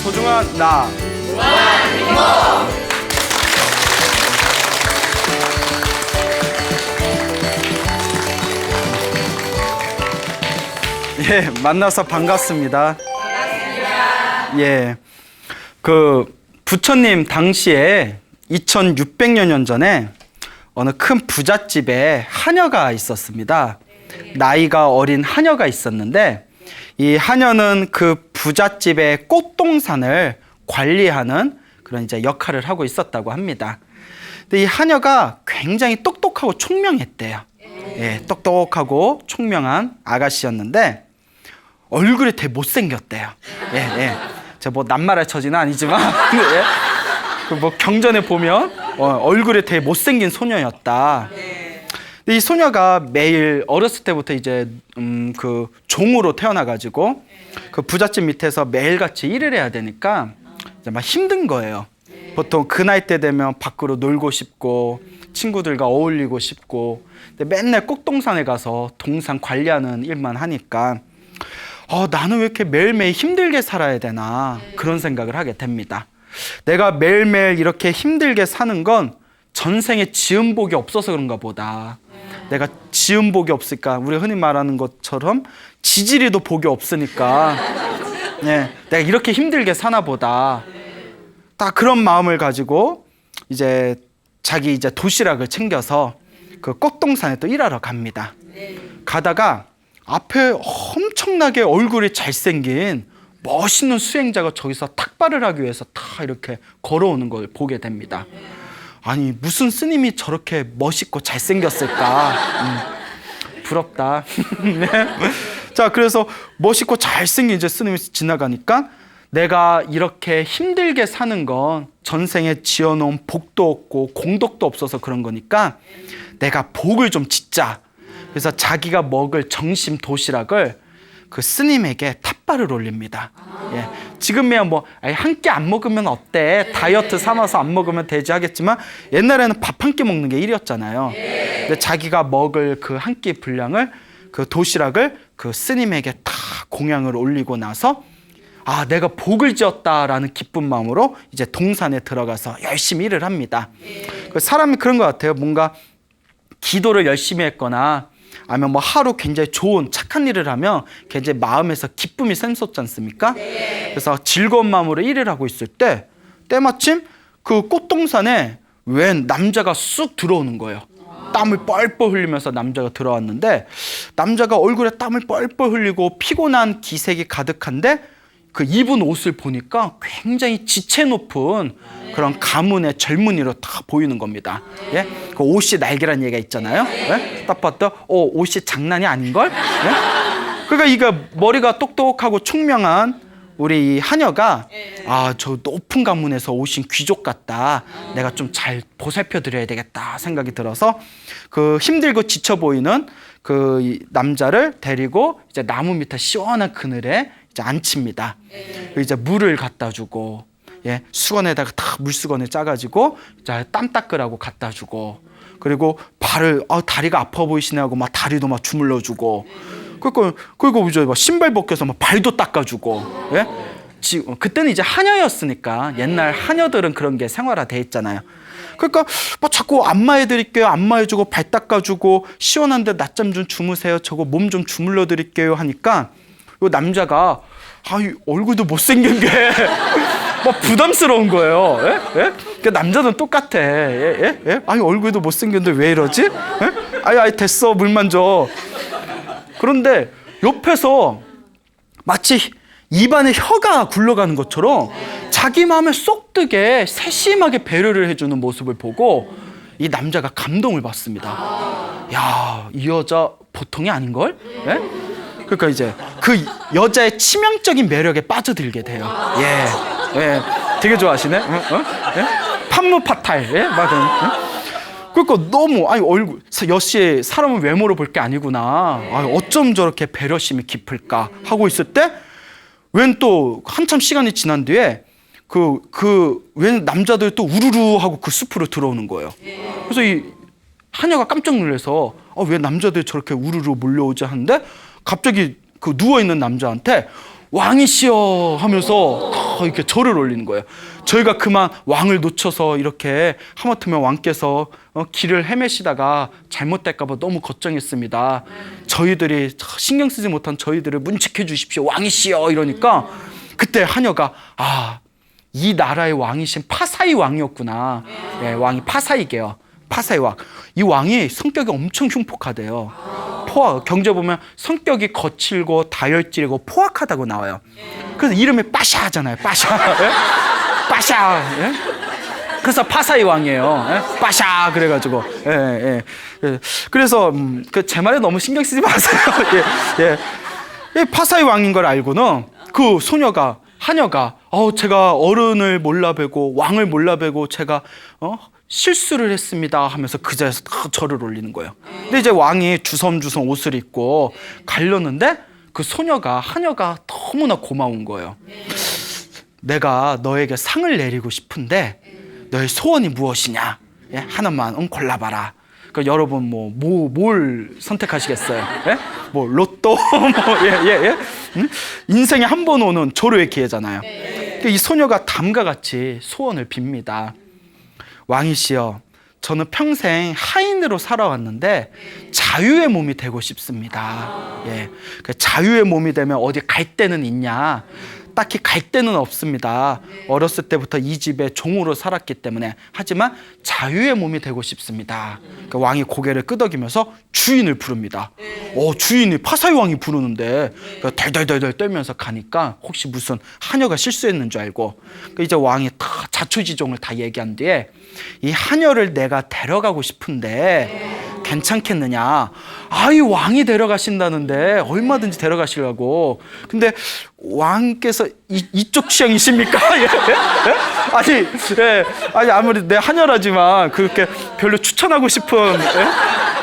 소중한 나. 예, 만나서 반갑습니다. 예, 그 부처님 당시에 2600여 년 전에 어느 큰 부잣집에 하녀가 있었습니다. 나이가 어린 하녀가 있었는데 이 하녀는 그 부잣집의 꽃동산을 관리하는 그런 이제 역할을 하고 있었다고 합니다. 근데 이 하녀가 굉장히 똑똑하고 총명했대요. 예, 똑똑하고 총명한 아가씨였는데 얼굴이 되게 못생겼대요. 예, 예. 제가 뭐 낱말할 처지는 아니지만 예. 그 뭐 경전에 보면 얼굴이 되게 못생긴 소녀였다. 근데 이 소녀가 매일 어렸을 때부터 이제 그 종으로 태어나가지고 그 부잣집 밑에서 매일같이 일을 해야 되니까 이제 막 힘든 거예요. 보통 그 나이 때 되면 밖으로 놀고 싶고 친구들과 어울리고 싶고 근데 맨날 꽃동산에 가서 동산 관리하는 일만 하니까 나는 왜 이렇게 매일매일 힘들게 살아야 되나 그런 생각을 하게 됩니다. 내가 매일매일 이렇게 힘들게 사는 건 전생에 지은 복이 없어서 그런가 보다. 내가 지은 복이 없으니까 우리 흔히 말하는 것처럼 지지리도 복이 없으니까 예, 내가 이렇게 힘들게 사나 보다. 딱 그런 마음을 가지고 이제 자기 이제 도시락을 챙겨서 그 꽃동산에 또 일하러 갑니다. 가다가 앞에 엄청나게 얼굴이 잘생긴 멋있는 수행자가 저기서 탁발을 하기 위해서 다 이렇게 걸어오는 걸 보게 됩니다. 아니 무슨 스님이 저렇게 멋있고 잘생겼을까? 부럽다. 네. 자, 그래서 멋있고 잘생긴 이제 스님이 지나가니까 내가 이렇게 힘들게 사는 건 전생에 지어놓은 복도 없고 공덕도 없어서 그런 거니까 내가 복을 좀 짓자. 그래서 자기가 먹을 정심 도시락을 그 스님에게 탑발을 올립니다. 예. 지금이야 뭐 한 끼 안 먹으면 어때? 다이어트 삼아서 안 먹으면 되지 하겠지만 옛날에는 밥 한 끼 먹는 게 일이었잖아요. 근데 자기가 먹을 그 한 끼 분량을 그 도시락을 그 스님에게 다 공양을 올리고 나서 내가 복을 지었다라는 기쁜 마음으로 이제 동산에 들어가서 열심히 일을 합니다. 그 사람이 그런 것 같아요. 뭔가 기도를 열심히 했거나 아니면 뭐 하루 굉장히 좋은 착한 일을 하면 굉장히 마음에서 기쁨이 샘솟지 않습니까? 그래서 즐거운 마음으로 일을 하고 있을 때 때마침 그 꽃동산에 웬 남자가 쑥 들어오는 거예요. 땀을 뻘뻘 흘리면서 남자가 들어왔는데 남자가 얼굴에 땀을 뻘뻘 흘리고 피곤한 기색이 가득한데 그 입은 옷을 보니까 굉장히 지체 높은 그런 가문의 젊은이로 다 보이는 겁니다. 예? 그 옷이 날개란 얘기가 있잖아요. 예? 딱 봤다, 옷이 장난이 아닌걸? 예? 그러니까 이거 머리가 똑똑하고 총명한 우리 이 하녀가 저 높은 가문에서 오신 귀족 같다. 내가 좀 잘 보살펴 드려야 되겠다 생각이 들어서 그 힘들고 지쳐 보이는 그 남자를 데리고 이제 나무 밑에 시원한 그늘에 이제 앉힙니다. 이제 물을 갖다 주고, 예, 수건에다가 다 물수건을 짜가지고 이제 땀 닦으라고 갖다 주고, 그리고 발을 다리가 아파 보이시네 하고 막 다리도 막 주물러 주고, 그리고 이제 막 신발 벗겨서 막 발도 닦아주고, 예? 그때는 이제 하녀였으니까 옛날 하녀들은 그런 게 생활화돼 있잖아요. 그러니까 뭐 자꾸 안마해 드릴게요, 안마해 주고 발 닦아 주고 시원한데 낮잠 좀 주무세요, 저거 몸 좀 주물러 드릴게요 하니까 이 남자가 얼굴도 못생긴 게 막 부담스러운 거예요. 예? 예? 그러니까 남자는 똑같아. 예? 예? 예? 얼굴도 못생겼는데 왜 이러지? 예? 됐어, 물만 줘. 그런데 옆에서 마치 입안에 혀가 굴러가는 것처럼 자기 마음에 쏙 드게 세심하게 배려를 해주는 모습을 보고 이 남자가 감동을 받습니다. 야, 이 여자 보통이 아닌걸? 예? 그러니까 이제 그 여자의 치명적인 매력에 빠져들게 돼요. 예, 예, 되게 좋아하시네. 예? 판무파탈, 예, 맞아요. 그러니까 너무 얼굴 역시 사람은 외모로 볼 게 아니구나. 어쩜 저렇게 배려심이 깊을까 하고 있을 때 웬 또 한참 시간이 지난 뒤에 웬 남자들 또 우르르 하고 그 숲으로 들어오는 거예요. 그래서 이 하녀가 깜짝 놀라서 왜 남자들 저렇게 우르르 몰려오지 하는데 갑자기 그 누워있는 남자한테 왕이시여 하면서 이렇게 절을 올리는 거예요. 저희가 그만 왕을 놓쳐서 이렇게 하마터면 왕께서 길을 헤매시다가 잘못될까 봐 너무 걱정했습니다. 저희들이 신경 쓰지 못한 저희들을 문책해 주십시오. 왕이시여 이러니까 그때 하녀가 이 나라의 왕이신 파사이 왕이었구나. 예, 왕이 파사이게요. 파사이 왕. 이 왕이 성격이 엄청 흉폭하대요. 경제 보면 성격이 거칠고 다혈질이고 포악하다고 나와요. 그래서 이름이 빠샤잖아요. 빠샤. 예? 빠샤. 예? 그래서 파사이 왕이에요. 예? 빠샤 그래가지고. 예. 그래서 제 말에 너무 신경 쓰지 마세요. 예. 파사이 왕인 걸 알고는 그 소녀가 하녀가 제가 어른을 몰라뵈고 왕을 몰라뵈고 제가 실수를 했습니다 하면서 그 자리에서 다 절을 올리는 거예요. 근데 이제 왕이 주섬주섬 옷을 입고 가려는데 그 하녀가 너무나 고마운 거예요. 내가 너에게 상을 내리고 싶은데 너의 소원이 무엇이냐? 예? 하나만 골라봐라. 그러니까 여러분 뭘 선택하시겠어요? 예? 로또? 예? 인생에 한 번 오는 조로의 기회잖아요. 이 소녀가 담과 같이 소원을 빕니다. 왕이시여, 저는 평생 하인으로 살아왔는데 자유의 몸이 되고 싶습니다. 예, 자유의 몸이 되면 어디 갈 데는 있냐? 딱히 갈 데는 없습니다. 어렸을 때부터 이 집에 종으로 살았기 때문에. 하지만 자유의 몸이 되고 싶습니다. 그러니까 왕이 고개를 끄덕이면서 주인을 부릅니다. 주인이 파사이 왕이 부르는데 덜덜덜덜 떨면서 가니까 혹시 무슨 하녀가 실수했는 줄 알고 이제 왕이 다 자초지종을 다 얘기한 뒤에 이 하녀를 내가 데려가고 싶은데 괜찮겠느냐? 이 왕이 데려가신다는데 얼마든지 데려가시려고. 근데 왕께서 이쪽 취향이십니까? 예? 아니 아무리 내 하녀라지만 그렇게 별로 추천하고 싶은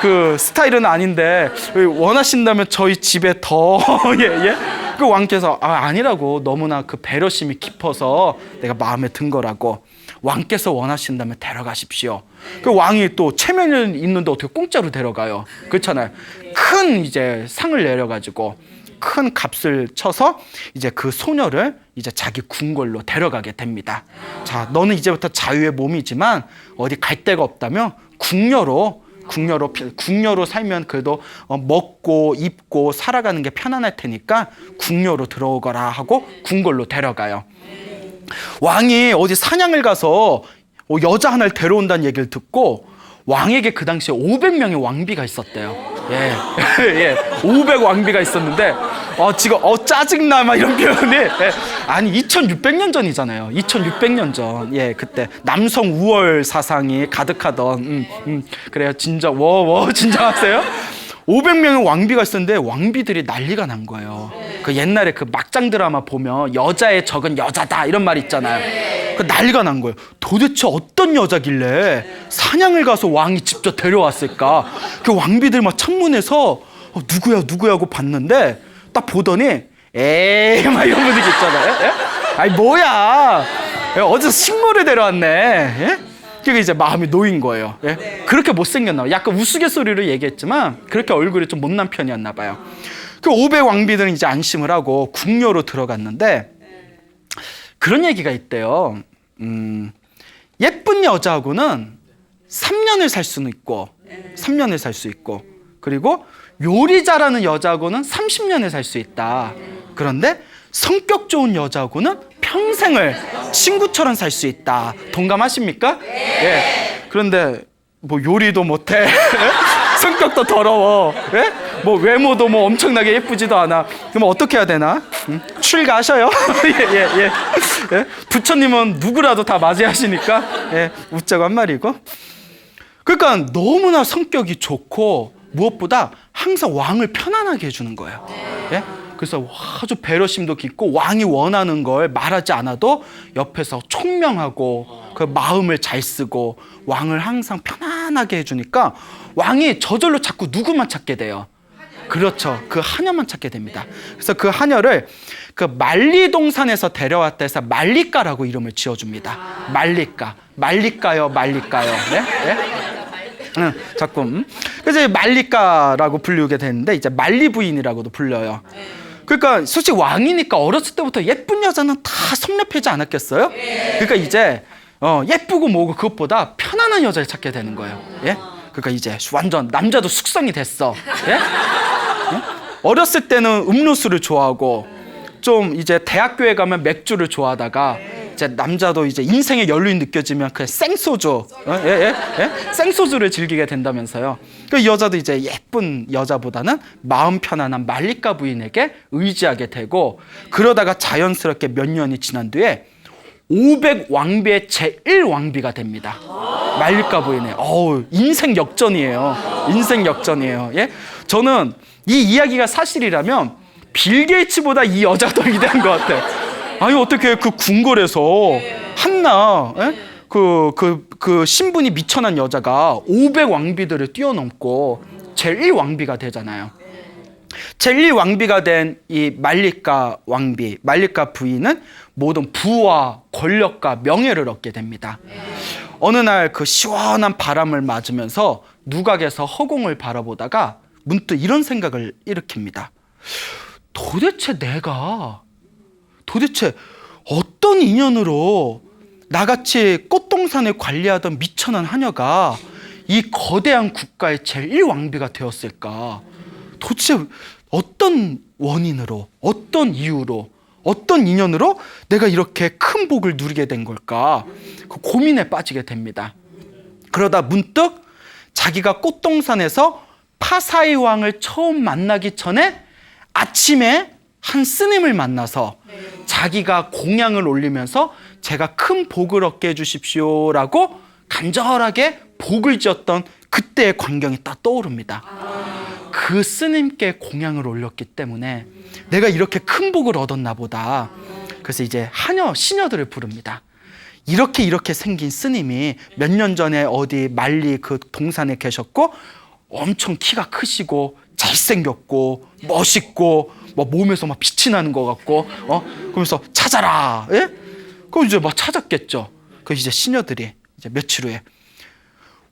그 스타일은 아닌데 원하신다면 저희 집에 더 예? 그 왕께서 아니라고, 너무나 그 배려심이 깊어서 내가 마음에 든 거라고. 왕께서 원하신다면 데려가십시오. 그 왕이 또 체면이 있는데 어떻게 공짜로 데려가요? 그렇잖아요. 큰 이제 상을 내려가지고 큰 값을 쳐서 이제 그 소녀를 이제 자기 궁궐로 데려가게 됩니다. 자, 너는 이제부터 자유의 몸이지만 어디 갈 데가 없다면 궁녀로 살면 그래도 먹고 입고 살아가는 게 편안할 테니까 궁녀로 들어오거라 하고 궁궐로 데려가요. 왕이 어디 사냥을 가서 여자 하나를 데려온다는 얘기를 듣고 왕에게 그 당시에 500명의 왕비가 있었대요. 예. 500 왕비가 있었는데 지금 짜증나 막 이런 표현이 아니 2600년 전이잖아요. 2600년 전. 예, 그때 남성 우월 사상이 가득하던 그래요. 진짜 진정하세요? 500명의 왕비가 있었는데 왕비들이 난리가 난 거예요. 그 옛날에 그 막장 드라마 보면 여자의 적은 여자다 이런 말 있잖아요. 그 난리가 난 거예요. 도대체 어떤 여자길래 사냥을 가서 왕이 직접 데려왔을까? 그 왕비들 막 창문에서 누구야 하고 봤는데 딱 보더니 막 이런 분위기 있잖아요. 아니 뭐야? 어디서 식모를 데려왔네. 예? 그게 이제 마음이 놓인 거예요. 예? 그렇게 못생겼나 봐요. 약간 우스갯소리로 얘기했지만 그렇게 얼굴이 좀 못난 편이었나 봐요. 그 500 왕비들은 이제 안심을 하고 궁녀로 들어갔는데 그런 얘기가 있대요. 예쁜 여자하고는 3년을 살 수는 있고 3년을 살 수 있고, 그리고 요리 잘하는 여자하고는 30년을 살 수 있다. 그런데 성격 좋은 여자하고는 평생을 친구처럼 살 수 있다. 동감하십니까? 예. 그런데 요리도 못해. 성격도 더러워. 예? 외모도 엄청나게 예쁘지도 않아. 그럼 어떻게 해야 되나? 출가하셔요. 예. 부처님은 누구라도 다 맞이하시니까 웃자고 한 말이고. 그러니까 너무나 성격이 좋고 무엇보다 항상 왕을 편안하게 해주는 거예요. 예? 그래서 아주 배려심도 깊고 왕이 원하는 걸 말하지 않아도 옆에서 총명하고 그 마음을 잘 쓰고 왕을 항상 편안하게 해주니까 왕이 저절로 자꾸 누구만 찾게 돼요? 그렇죠. 그 하녀만 찾게 됩니다. 그래서 그 하녀를 그 말리동산에서 데려왔다 해서 말리까라고 이름을 지어줍니다. 말리까요. 네? 자꾸 그래서 말리까라고 불리게 되는데 이제 말리 부인이라고도 불려요. 그러니까 솔직히 왕이니까 어렸을 때부터 예쁜 여자는 다 섭렵하지 않았겠어요? 그러니까 이제 예쁘고 뭐고 그것보다 편안한 여자를 찾게 되는 거예요. 예? 그러니까 이제 완전 남자도 숙성이 됐어. 예? 어렸을 때는 음료수를 좋아하고 좀 이제 대학교에 가면 맥주를 좋아하다가 이제 남자도 이제 인생의 연륜이 느껴지면 그냥 생소주, 생소주를 즐기게 된다면서요. 그 여자도 이제 예쁜 여자보다는 마음 편안한 말리카 부인에게 의지하게 되고, 그러다가 자연스럽게 몇 년이 지난 뒤에 500왕비의 제1왕비가 됩니다. 말리카 부인의 인생 역전이에요. 인생 역전이에요. 예? 저는 이 이야기가 사실이라면 빌 게이츠보다 이 여자가 더 위대한 것 같아. 아니 어떻게 그 궁궐에서 한나 그 신분이 미천한 여자가 500왕비들을 뛰어넘고 제1왕비가 되잖아요. 제1왕비가 된 이 말리카 왕비, 말리카 부인은 모든 부와 권력과 명예를 얻게 됩니다. 어느 날 그 시원한 바람을 맞으면서 누각에서 허공을 바라보다가 문득 이런 생각을 일으킵니다. 도대체 어떤 인연으로 나같이 꽃동산을 관리하던 미천한 하녀가 이 거대한 국가의 제1왕비가 되었을까? 도대체 어떤 원인으로, 어떤 이유로, 어떤 인연으로 내가 이렇게 큰 복을 누리게 된 걸까? 그 고민에 빠지게 됩니다. 그러다 문득 자기가 꽃동산에서 파사이 왕을 처음 만나기 전에 아침에 한 스님을 만나서 자기가 공양을 올리면서 제가 큰 복을 얻게 해주십시오라고 간절하게 복을 지었던 그때의 광경이 딱 떠오릅니다. 그 스님께 공양을 올렸기 때문에 내가 이렇게 큰 복을 얻었나 보다. 그래서 이제 시녀들을 부릅니다. 이렇게 생긴 스님이 몇 년 전에 어디 말리 그 동산에 계셨고 엄청 키가 크시고 잘생겼고 멋있고 몸에서 막 빛이 나는 것 같고 그러면서 찾아라. 예? 그럼 이제 막 찾았겠죠. 그 이제 시녀들이 이제 며칠 후에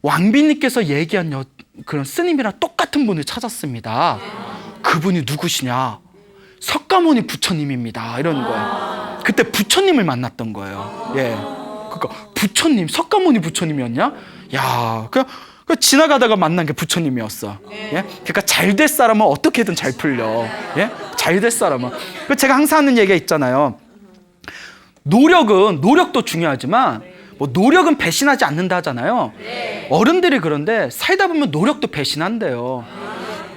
왕비님께서 얘기한 그런 스님이랑 똑같은 분을 찾았습니다. 그분이 누구시냐? 석가모니 부처님입니다. 이러는 거예요. 그때 부처님을 만났던 거예요. 예. 그러니까 부처님, 석가모니 부처님이었냐? 야, 그 지나가다가 만난 게 부처님이었어. 예? 그러니까 잘 될 사람은 어떻게든 잘 풀려. 예? 잘 될 사람은. 제가 항상 하는 얘기가 있잖아요. 노력도 중요하지만 노력은 배신하지 않는다 하잖아요. 어른들이 그런데 살다 보면 노력도 배신한대요.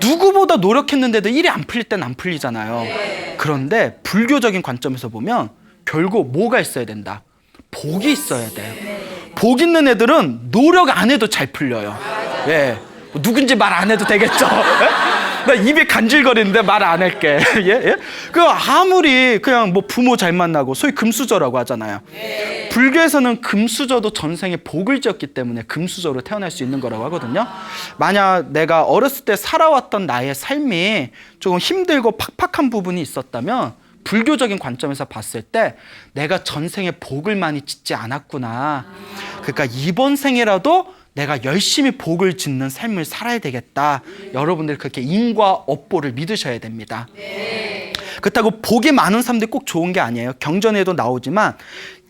누구보다 노력했는데도 일이 안 풀릴 땐 안 풀리잖아요. 그런데 불교적인 관점에서 보면 결국 뭐가 있어야 된다? 복이 있어야 돼요. 복 있는 애들은 노력 안 해도 잘 풀려요. 예. 누군지 말 안 해도 되겠죠? 나 입이 간질거리는데 말 안 할게. 예? 아무리 그냥 부모 잘 만나고 소위 금수저라고 하잖아요. 불교에서는 금수저도 전생에 복을 지었기 때문에 금수저로 태어날 수 있는 거라고 하거든요. 만약 내가 어렸을 때 살아왔던 나의 삶이 조금 힘들고 팍팍한 부분이 있었다면 불교적인 관점에서 봤을 때 내가 전생에 복을 많이 짓지 않았구나. 그러니까 이번 생에라도 내가 열심히 복을 짓는 삶을 살아야 되겠다. 여러분들 그렇게 인과 업보를 믿으셔야 됩니다. 그렇다고 복이 많은 사람들이 꼭 좋은 게 아니에요. 경전에도 나오지만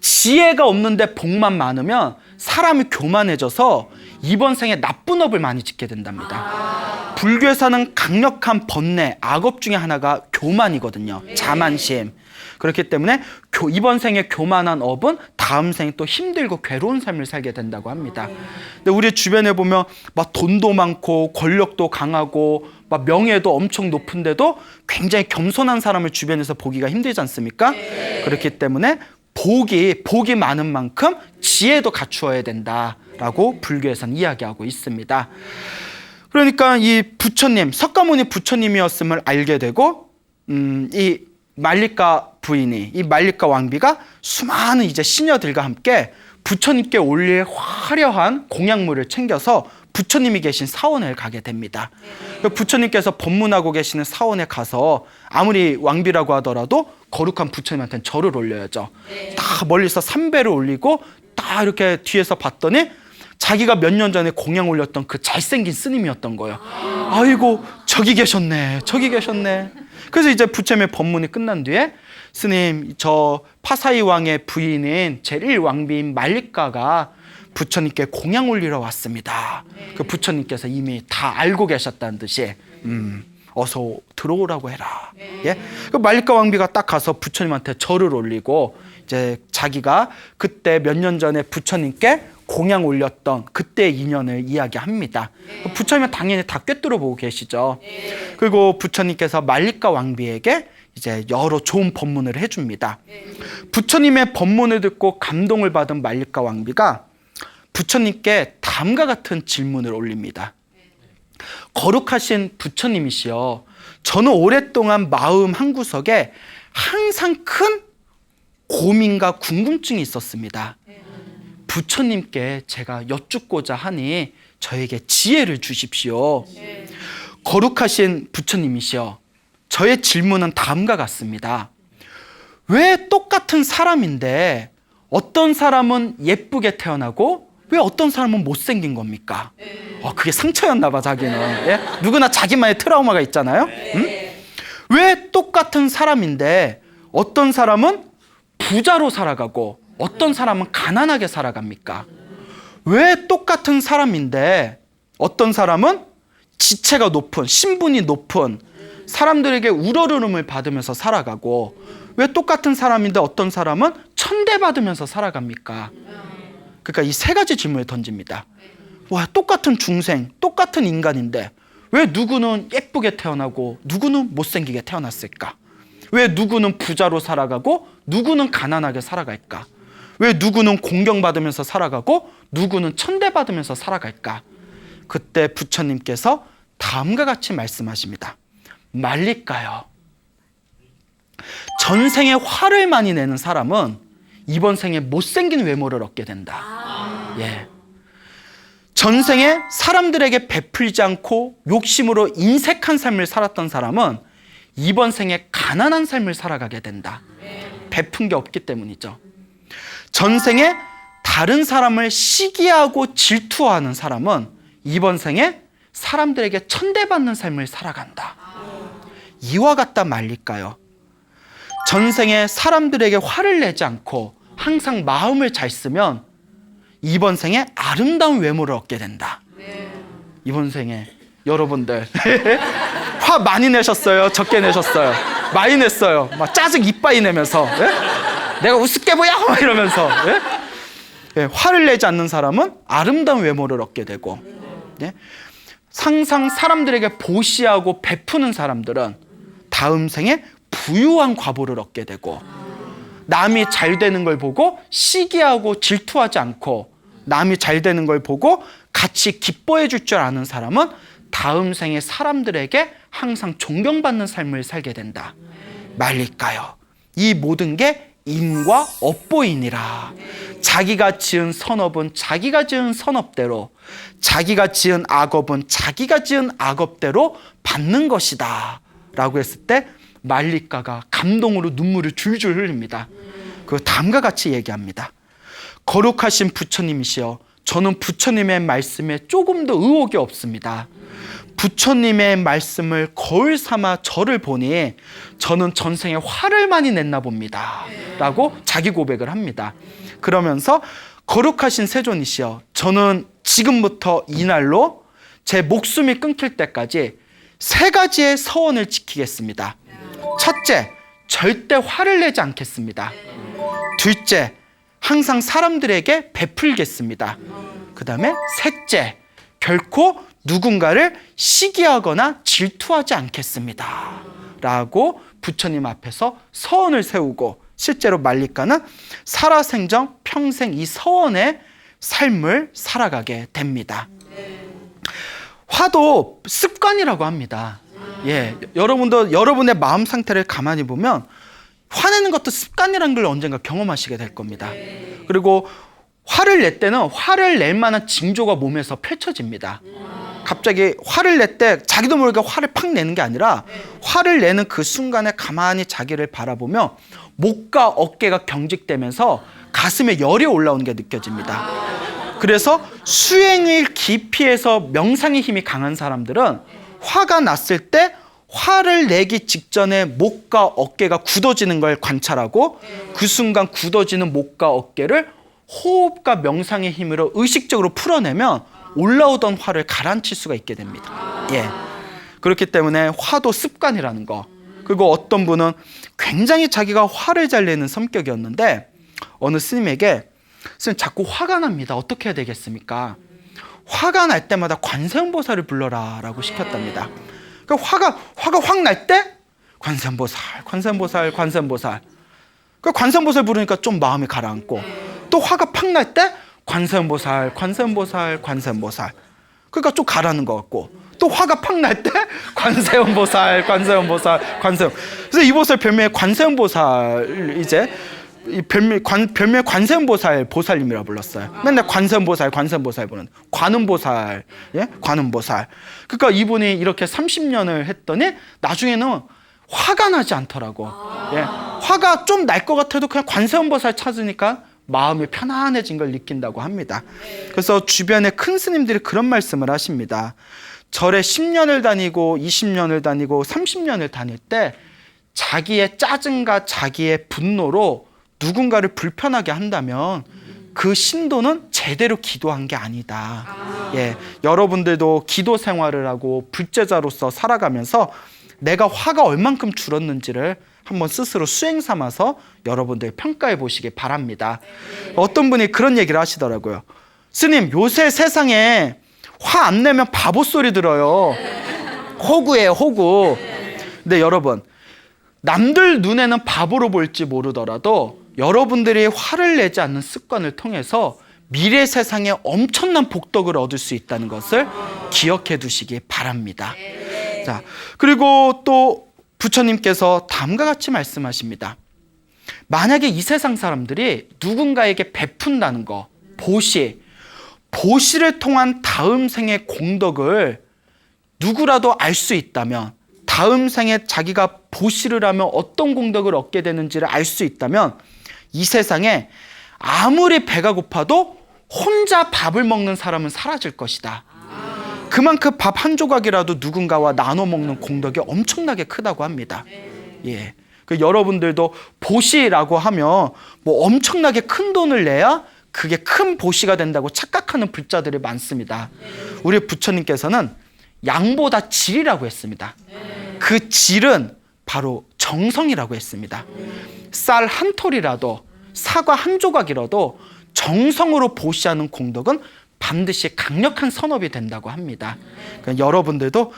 지혜가 없는데 복만 많으면 사람이 교만해져서 이번 생에 나쁜 업을 많이 짓게 된답니다. 불교에서는 강력한 번뇌, 악업 중에 하나가 교만이거든요. 자만심. 그렇기 때문에 이번 생에 교만한 업은 다음 생에 또 힘들고 괴로운 삶을 살게 된다고 합니다. 근데 우리 주변에 보면 막 돈도 많고 권력도 강하고 막 명예도 엄청 높은데도 굉장히 겸손한 사람을 주변에서 보기가 힘들지 않습니까? 그렇기 때문에 복이 많은 만큼 지혜도 갖추어야 된다라고 불교에서는 이야기하고 있습니다. 그러니까 이 부처님, 석가모니 부처님이었음을 알게 되고 이 말리카 부인이, 이 말리카 왕비가 수많은 이제 시녀들과 함께 부처님께 올릴 화려한 공양물을 챙겨서 부처님이 계신 사원을 가게 됩니다. 부처님께서 법문하고 계시는 사원에 가서 아무리 왕비라고 하더라도 거룩한 부처님한테는 절을 올려야죠. 딱 멀리서 삼배를 올리고 딱 이렇게 뒤에서 봤더니 자기가 몇 년 전에 공양 올렸던 그 잘생긴 스님이었던 거예요. 아이고 저기 계셨네. 그래서 이제 부처님의 법문이 끝난 뒤에 스님, 저 파사이 왕의 부인인 제1왕비인 말리카가 부처님께 공양 올리러 왔습니다. 그 부처님께서 이미 다 알고 계셨다는 듯이 어서 들어오라고 해라. 예? 그 말리카 왕비가 딱 가서 부처님한테 절을 올리고 이제 자기가 그때 몇 년 전에 부처님께 공양 올렸던 그때의 인연을 이야기합니다. 부처님은 당연히 다 꿰뚫어 보고 계시죠. 그리고 부처님께서 말리카 왕비에게 이제 여러 좋은 법문을 해줍니다. 부처님의 법문을 듣고 감동을 받은 말리카 왕비가 부처님께 다음과 같은 질문을 올립니다. 거룩하신 부처님이시여, 저는 오랫동안 마음 한구석에 항상 큰 고민과 궁금증이 있었습니다. 부처님께 제가 여쭙고자 하니 저에게 지혜를 주십시오. 거룩하신 부처님이시여, 저의 질문은 다음과 같습니다. 왜 똑같은 사람인데 어떤 사람은 예쁘게 태어나고 왜 어떤 사람은 못생긴 겁니까? 그게 상처였나 봐, 자기는. 예? 누구나 자기만의 트라우마가 있잖아요. 왜 똑같은 사람인데 어떤 사람은 부자로 살아가고 어떤 사람은 가난하게 살아갑니까? 왜 똑같은 사람인데 어떤 사람은 지체가 높은, 신분이 높은 사람들에게 우러르름을 받으면서 살아가고 왜 똑같은 사람인데 어떤 사람은 천대받으면서 살아갑니까? 그러니까 이 세 가지 질문을 던집니다. 와, 똑같은 중생, 똑같은 인간인데 왜 누구는 예쁘게 태어나고 누구는 못생기게 태어났을까? 왜 누구는 부자로 살아가고 누구는 가난하게 살아갈까? 왜 누구는 공경받으면서 살아가고 누구는 천대받으면서 살아갈까? 그때 부처님께서 다음과 같이 말씀하십니다. 말릴까요? 전생에 화를 많이 내는 사람은 이번 생에 못생긴 외모를 얻게 된다. 예. 전생에 사람들에게 베풀지 않고 욕심으로 인색한 삶을 살았던 사람은 이번 생에 가난한 삶을 살아가게 된다. 베푼 게 없기 때문이죠. 전생에 다른 사람을 시기하고 질투하는 사람은 이번 생에 사람들에게 천대받는 삶을 살아간다. 이와 같다 말릴까요? 전생에 사람들에게 화를 내지 않고 항상 마음을 잘 쓰면 이번 생에 아름다운 외모를 얻게 된다. 이번 생에 여러분들 화 많이 내셨어요? 적게 내셨어요? 많이 냈어요. 막 짜증 이빠이 내면서 내가 우습게 보여? 막 이러면서 화를 내지 않는 사람은 아름다운 외모를 얻게 되고 항상 사람들에게 보시하고 베푸는 사람들은 다음 생에 부유한 과보를 얻게 되고 남이 잘 되는 걸 보고 시기하고 질투하지 않고 남이 잘 되는 걸 보고 같이 기뻐해 줄 줄 아는 사람은 다음 생에 사람들에게 항상 존경받는 삶을 살게 된다. 말릴까요? 이 모든 게 인과 업보이니라. 자기가 지은 선업은 자기가 지은 선업대로, 자기가 지은 악업은 자기가 지은 악업대로 받는 것이다 라고 했을 때 말리카가 감동으로 눈물을 줄줄 흘립니다. 그 다음과 같이 얘기합니다. 거룩하신 부처님이시여, 저는 부처님의 말씀에 조금도 의혹이 없습니다. 부처님의 말씀을 거울 삼아 저를 보니 저는 전생에 화를 많이 냈나 봅니다 라고 자기 고백을 합니다. 그러면서 거룩하신 세존이시여, 저는 지금부터 이날로 제 목숨이 끊길 때까지 세 가지의 서원을 지키겠습니다. 첫째, 절대 화를 내지 않겠습니다. 둘째, 항상 사람들에게 베풀겠습니다. 그 다음에 셋째, 결코 누군가를 시기하거나 질투하지 않겠습니다 라고 부처님 앞에서 서원을 세우고 실제로 말리카는 살아생전 평생 이 서원의 삶을 살아가게 됩니다. 화도 습관이라고 합니다. 예, 여러분도 여러분의 마음 상태를 가만히 보면 화내는 것도 습관이라는 걸 언젠가 경험하시게 될 겁니다. 그리고 화를 낼 때는 화를 낼 만한 징조가 몸에서 펼쳐집니다. 갑자기 화를 낼 때 자기도 모르게 화를 팍 내는 게 아니라 화를 내는 그 순간에 가만히 자기를 바라보며 목과 어깨가 경직되면서 가슴에 열이 올라오는 게 느껴집니다. 그래서 수행을 깊이 해서 명상의 힘이 강한 사람들은 화가 났을 때 화를 내기 직전에 목과 어깨가 굳어지는 걸 관찰하고 그 순간 굳어지는 목과 어깨를 호흡과 명상의 힘으로 의식적으로 풀어내면 올라오던 화를 가라앉힐 수가 있게 됩니다. 예. 그렇기 때문에 화도 습관이라는 거. 그리고 어떤 분은 굉장히 자기가 화를 잘 내는 성격이었는데 어느 스님에게 스님 자꾸 화가 납니다. 어떻게 해야 되겠습니까? 화가 날 때마다 관세음보살을 불러라 라고 시켰답니다. 그러니까 화가 확 날 때 관세음보살, 관세음보살, 관세음보살. 그 관세음보살 부르니까 좀 마음이 가라앉고 또 화가 팍 날 때 관세음보살, 관세음보살, 관세음보살. 그러니까 좀 가라앉는 것 같고 또 화가 팍 날 때 관세음보살, 관세음보살, 관세음. 그래서 이 보살 별명에 관세음보살 이제 별명에 관세음보살 보살님이라 불렀어요. 맨날 관세음보살, 관세음보살 부르는 관음보살, 예, 관음보살. 그러니까 이분이 이렇게 30년을 했더니 나중에는 화가 나지 않더라고. 예, 화가 좀 날 것 같아도 그냥 관세음보살 찾으니까 마음이 편안해진 걸 느낀다고 합니다. 그래서 주변에 큰 스님들이 그런 말씀을 하십니다. 절에 10년을 다니고 20년을 다니고 30년을 다닐 때 자기의 짜증과 자기의 분노로 누군가를 불편하게 한다면 그 신도는 제대로 기도한 게 아니다. 예, 여러분들도 기도 생활을 하고 불제자로서 살아가면서 내가 화가 얼만큼 줄었는지를 한번 스스로 수행 삼아서 여러분들 평가해 보시기 바랍니다. 어떤 분이 그런 얘기를 하시더라고요. 스님, 요새 세상에 화 안 내면 바보 소리 들어요. 호구예요, 호구. 근데 여러분, 남들 눈에는 바보로 볼지 모르더라도 여러분들이 화를 내지 않는 습관을 통해서 미래 세상에 엄청난 복덕을 얻을 수 있다는 것을 기억해 두시기 바랍니다. 자, 그리고 또 부처님께서 다음과 같이 말씀하십니다. 만약에 이 세상 사람들이 누군가에게 베푼다는 거, 보시를 통한 다음 생의 공덕을 누구라도 알 수 있다면, 다음 생에 자기가 보시를 하면 어떤 공덕을 얻게 되는지를 알 수 있다면 이 세상에 아무리 배가 고파도 혼자 밥을 먹는 사람은 사라질 것이다. 그만큼 밥 한 조각이라도 누군가와 나눠 먹는 공덕이 엄청나게 크다고 합니다. 예, 그 여러분들도 보시라고 하면 뭐 엄청나게 큰 돈을 내야 그게 큰 보시가 된다고 착각하는 불자들이 많습니다. 우리 부처님께서는 양보다 질이라고 했습니다. 그 질은 바로 정성이라고 했습니다. 쌀 한 톨이라도 사과 한 조각이라도 정성으로 보시하는 공덕은 반드시 강력한 선업이 된다고 합니다. 그러니까 여러분들도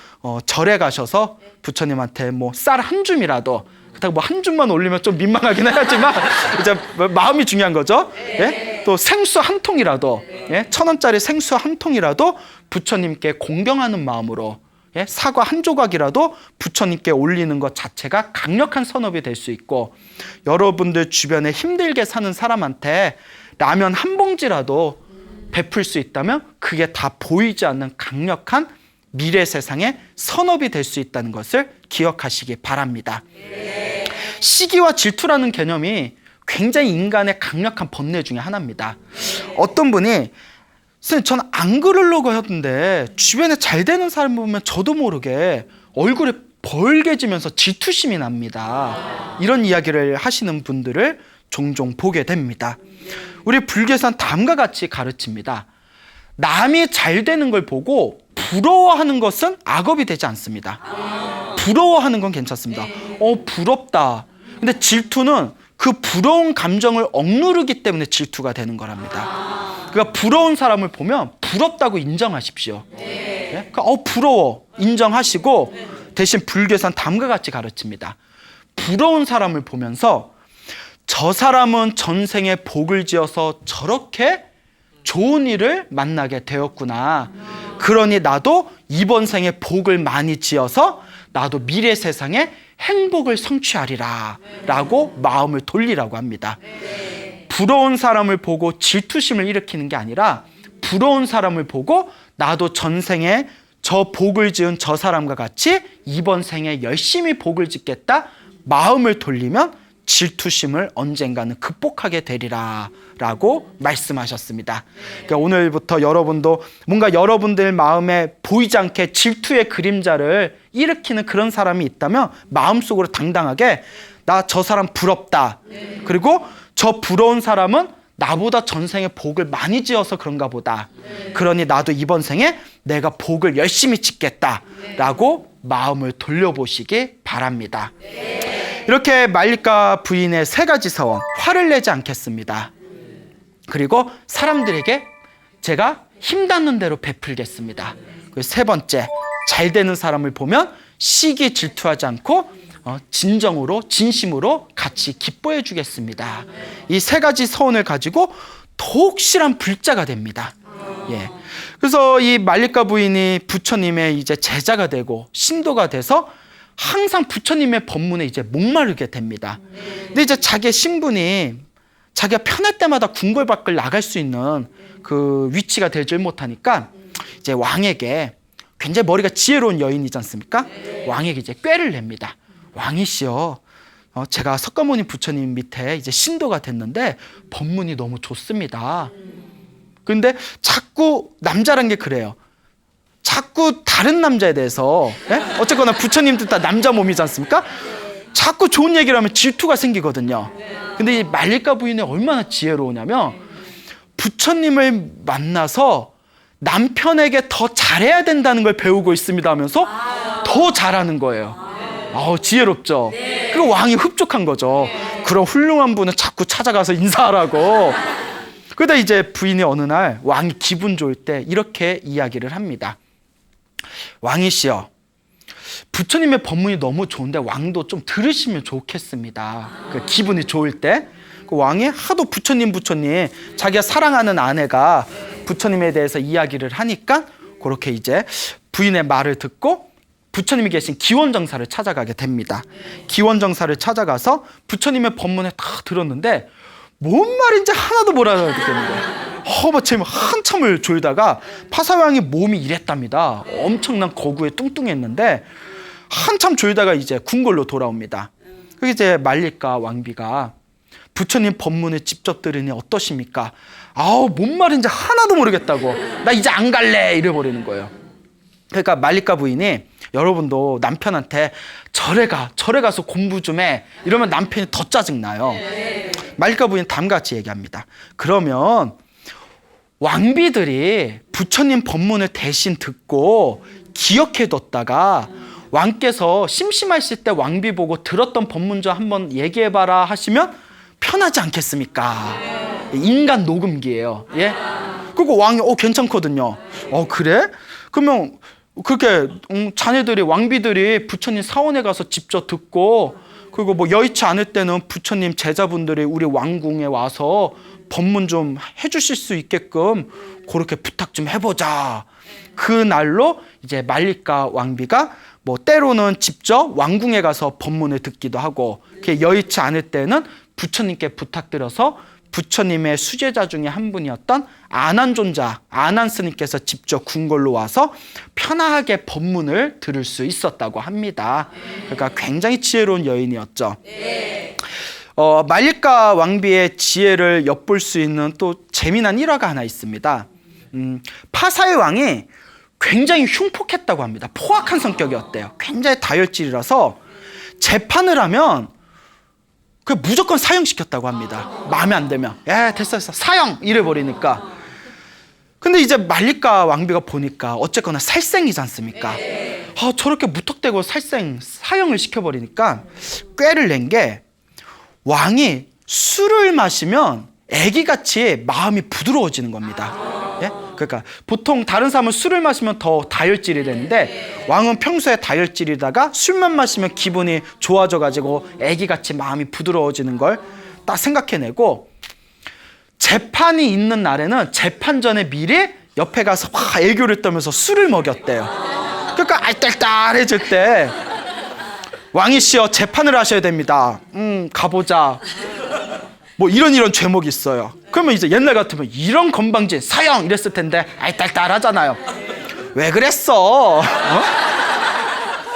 절에 가셔서 부처님한테 뭐 쌀 한 줌이라도, 그렇다고 뭐 한 줌만 올리면 좀 민망하긴 하지만 이제 마음이 중요한 거죠. 예? 또 생수 한 통이라도, 예? 1,000원짜리 생수 한 통이라도 부처님께 공경하는 마음으로, 예? 사과 한 조각이라도 부처님께 올리는 것 자체가 강력한 선업이 될 수 있고, 여러분들 주변에 힘들게 사는 사람한테 라면 한 봉지라도 베풀 수 있다면 그게 다 보이지 않는 강력한 미래 세상의 선업이 될 수 있다는 것을 기억하시기 바랍니다. 시기와 질투라는 개념이 굉장히 인간의 강력한 번뇌 중에 하나입니다. 어떤 분이 선생님, 저는 안 그러려고 했는데 주변에 잘 되는 사람 보면 저도 모르게 얼굴이 벌게지면서 질투심이 납니다. 이런 이야기를 하시는 분들을 종종 보게 됩니다. 우리 불교에서는 다음과 같이 가르칩니다. 남이 잘 되는 걸 보고 부러워하는 것은 악업이 되지 않습니다. 부러워하는 건 괜찮습니다. 부럽다. 근데 질투는 그 부러운 감정을 억누르기 때문에 질투가 되는 거랍니다. 그러니까 부러운 사람을 보면 부럽다고 인정하십시오. 네? 그러니까 부러워 인정하시고, 대신 불교에서는 다음과 같이 가르칩니다. 부러운 사람을 보면서 저 사람은 전생에 복을 지어서 저렇게 좋은 일을 만나게 되었구나. 그러니 나도 이번 생에 복을 많이 지어서 나도 미래 세상에 행복을 성취하리라 라고 마음을 돌리라고 합니다. 부러운 사람을 보고 질투심을 일으키는 게 아니라, 부러운 사람을 보고 나도 전생에 저 복을 지은 저 사람과 같이 이번 생에 열심히 복을 짓겠다 마음을 돌리면 질투심을 언젠가는 극복하게 되리라 라고 말씀하셨습니다. 그러니까 오늘부터 여러분도 뭔가 여러분들 마음에 보이지 않게 질투의 그림자를 일으키는 그런 사람이 있다면 마음속으로 당당하게 나 저 사람 부럽다. 그리고 저 부러운 사람은 나보다 전생에 복을 많이 지어서 그런가 보다. 그러니 나도 이번 생에 내가 복을 열심히 짓겠다 라고 마음을 돌려보시기 바랍니다. 이렇게 말리카 부인의 3가지 서원, 화를 내지 않겠습니다. 그리고 사람들에게 제가 힘닿는 대로 베풀겠습니다. 그리고 3번째, 잘 되는 사람을 보면 시기 질투하지 않고 진정으로 진심으로 같이 기뻐해 주겠습니다. 이 3가지 서원을 가지고 더욱 실한 불자가 됩니다. 예. 그래서 이 말리카 부인이 부처님의 이제 제자가 되고 신도가 돼서 항상 부처님의 법문에 이제 목마르게 됩니다. 근데 이제 자기의 신분이 자기가 편할 때마다 궁궐 밖을 나갈 수 있는 그 위치가 되질 못하니까 이제 왕에게, 굉장히 머리가 지혜로운 여인이지 않습니까? 왕에게 이제 꾀를 냅니다. 왕이시여, 제가 석가모니 부처님 밑에 이제 신도가 됐는데 법문이 너무 좋습니다. 근데 자꾸 남자란 게 그래요. 자꾸 다른 남자에 대해서, 어쨌거나 부처님도 다 남자 몸이지 않습니까? 자꾸 좋은 얘기를 하면 질투가 생기거든요. 근데 이 말리카 부인이 얼마나 지혜로우냐면 부처님을 만나서 남편에게 더 잘해야 된다는 걸 배우고 있습니다 하면서 더 잘하는 거예요. 지혜롭죠. 그리고 왕이 흡족한 거죠. 그런 훌륭한 분은 자꾸 찾아가서 인사하라고. 그러다 이제 부인이 어느 날 왕이 기분 좋을 때 이렇게 이야기를 합니다. 왕이시여, 부처님의 법문이 너무 좋은데 왕도 좀 들으시면 좋겠습니다. 그 기분이 좋을 때. 그 왕이 하도 부처님 자기가 사랑하는 아내가 부처님에 대해서 이야기를 하니까 그렇게 이제 부인의 말을 듣고 부처님이 계신 기원정사를 찾아가게 됩니다. 기원정사를 찾아가서 부처님의 법문을 다 들었는데 뭔 말인지 하나도 못 알아듣겠는 거예요. 부처님 한참을 졸다가 파사왕의 몸이 이랬답니다. 엄청난 거구에 뚱뚱했는데 한참 졸다가 이제 궁궐로 돌아옵니다. 그게 이제 말리카 왕비가 부처님 법문을 직접 들으니 어떠십니까? 뭔 말인지 하나도 모르겠다고. 나 이제 안 갈래 이래버리는 거예요. 그러니까 말리카 부인이 여러분도 남편한테 절에 가서 공부 좀 해 이러면 남편이 더 짜증나요. 말리카 부인 다음과 같이 얘기합니다. 그러면 왕비들이 부처님 법문을 대신 듣고 기억해뒀다가 왕께서 심심하실 때 왕비 보고 들었던 법문 좀 한번 얘기해봐라 하시면 편하지 않겠습니까? 인간 녹음기예요. 예? 그리고 왕이 괜찮거든요. 그래? 그러면 그렇게 자네들이 왕비들이 부처님 사원에 가서 직접 듣고 그리고 뭐 여의치 않을 때는 부처님 제자분들이 우리 왕궁에 와서 법문 좀 해주실 수 있게끔 그렇게 부탁 좀 해보자. 그 날로 이제 말리카 왕비가 뭐 때로는 직접 왕궁에 가서 법문을 듣기도 하고 여의치 않을 때는 부처님께 부탁드려서 부처님의 수제자 중에 한 분이었던 아난존자, 아난스님께서 직접 궁궐로 와서 편하게 법문을 들을 수 있었다고 합니다. 그러니까 굉장히 지혜로운 여인이었죠. 말리카 왕비의 지혜를 엿볼 수 있는 또 재미난 일화가 하나 있습니다. 파사의 왕이 굉장히 흉폭했다고 합니다. 포악한 성격이었대요. 굉장히 다혈질이라서 재판을 하면 그 무조건 사형시켰다고 합니다. 마음에 안 들면 됐어 사형 이래버리니까. 근데 이제 말리카 왕비가 보니까 어쨌거나 살생이지 않습니까? 저렇게 무턱대고 사형을 시켜버리니까 꾀를 낸 게 왕이 술을 마시면 애기같이 마음이 부드러워지는 겁니다. 그러니까 보통 다른 사람은 술을 마시면 더 다혈질이 되는데 왕은 평소에 다혈질이다가 술만 마시면 기분이 좋아져가지고 애기같이 마음이 부드러워지는 걸 딱 생각해내고 재판이 있는 날에는 재판 전에 미리 옆에 가서 확 애교를 떨면서 술을 먹였대요. 그러니까 알딸딸해질 때 왕이시여 재판을 하셔야 됩니다. 가보자. 뭐 이런 죄목이 있어요. 그러면 이제 옛날 같으면 이런 건방진 사형 이랬을 텐데 알딸딸하잖아요. 왜 그랬어?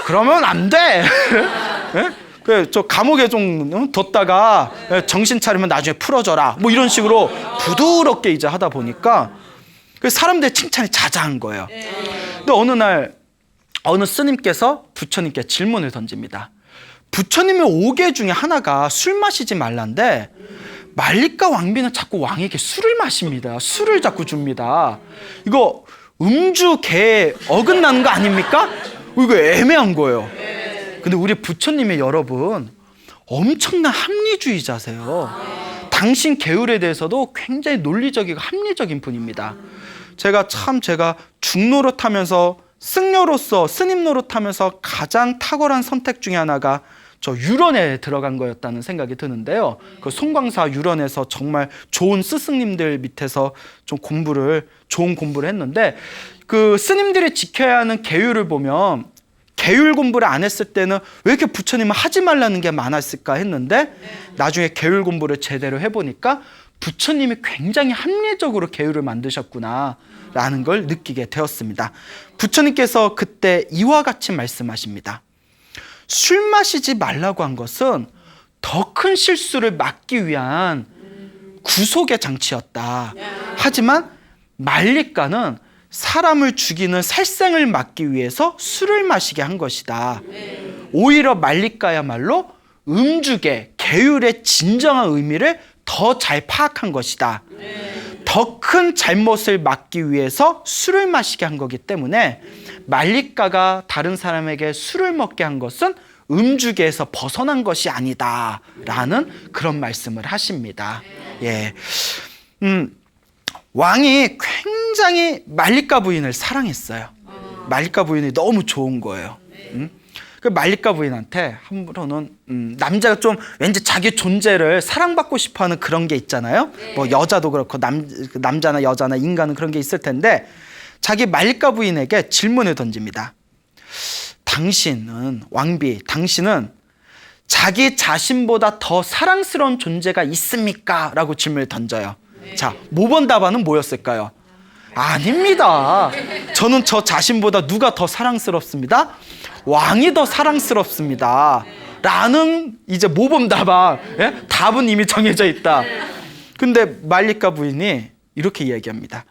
그러면 안 돼. 그 저 감옥에 좀 뒀다가 정신 차리면 나중에 풀어줘라. 뭐 이런 식으로 부드럽게 이제 하다 보니까 그 사람들의 칭찬이 자자한 거예요. 근데 어느 날 어느 스님께서 부처님께 질문을 던집니다. 부처님의 5개 중에 하나가 술 마시지 말란데 말리까 왕비는 자꾸 왕에게 술을 마십니다. 술을 자꾸 줍니다. 이거 음주계에 어긋나는 거 아닙니까? 이거 애매한 거예요. 근데 우리 부처님의 여러분 엄청난 합리주의자세요. 당신 계율에 대해서도 굉장히 논리적이고 합리적인 분입니다. 제가 중노릇하면서 승려로서 스님 노릇하면서 가장 탁월한 선택 중에 하나가 저 유런에 들어간 거였다는 생각이 드는데요. 그 송광사 유런에서 정말 좋은 스승님들 밑에서 좀 좋은 공부를 했는데 그 스님들이 지켜야 하는 계율을 보면 계율 공부를 안 했을 때는 왜 이렇게 부처님은 하지 말라는 게 많았을까 했는데 나중에 계율 공부를 제대로 해보니까 부처님이 굉장히 합리적으로 계율을 만드셨구나 라는 걸 느끼게 되었습니다. 부처님께서 그때 이와 같이 말씀하십니다. 술 마시지 말라고 한 것은 더 큰 실수를 막기 위한 구속의 장치였다. 하지만 말리까는 사람을 죽이는 살생을 막기 위해서 술을 마시게 한 것이다. 오히려 말리까야말로 음주계, 계율의 진정한 의미를 더 잘 파악한 것이다. 더 큰 잘못을 막기 위해서 술을 마시게 한 거기 때문에 말리까가 다른 사람에게 술을 먹게 한 것은 음주계에서 벗어난 것이 아니다 라는 그런 말씀을 하십니다. 예. 왕이 굉장히 말리까 부인을 사랑했어요. 말리까 부인이 너무 좋은 거예요. 그 말리까 부인한테 한번은 남자가 좀 왠지 자기 존재를 사랑받고 싶어하는 그런 게 있잖아요. 뭐 여자도 그렇고 남자나 여자나 인간은 그런 게 있을 텐데 자기 말리까 부인에게 질문을 던집니다. 당신은 왕비, 당신은 자기 자신보다 더 사랑스러운 존재가 있습니까? 라고 질문을 던져요. 자, 모범 답안은 뭐였을까요? 아닙니다. 저는 저 자신보다 누가 더 사랑스럽습니다? 왕이 더 사랑스럽습니다. 라는 이제 모범 답안. 예? 답은 이미 정해져 있다. 근데 말리까 부인이 이렇게 이야기합니다.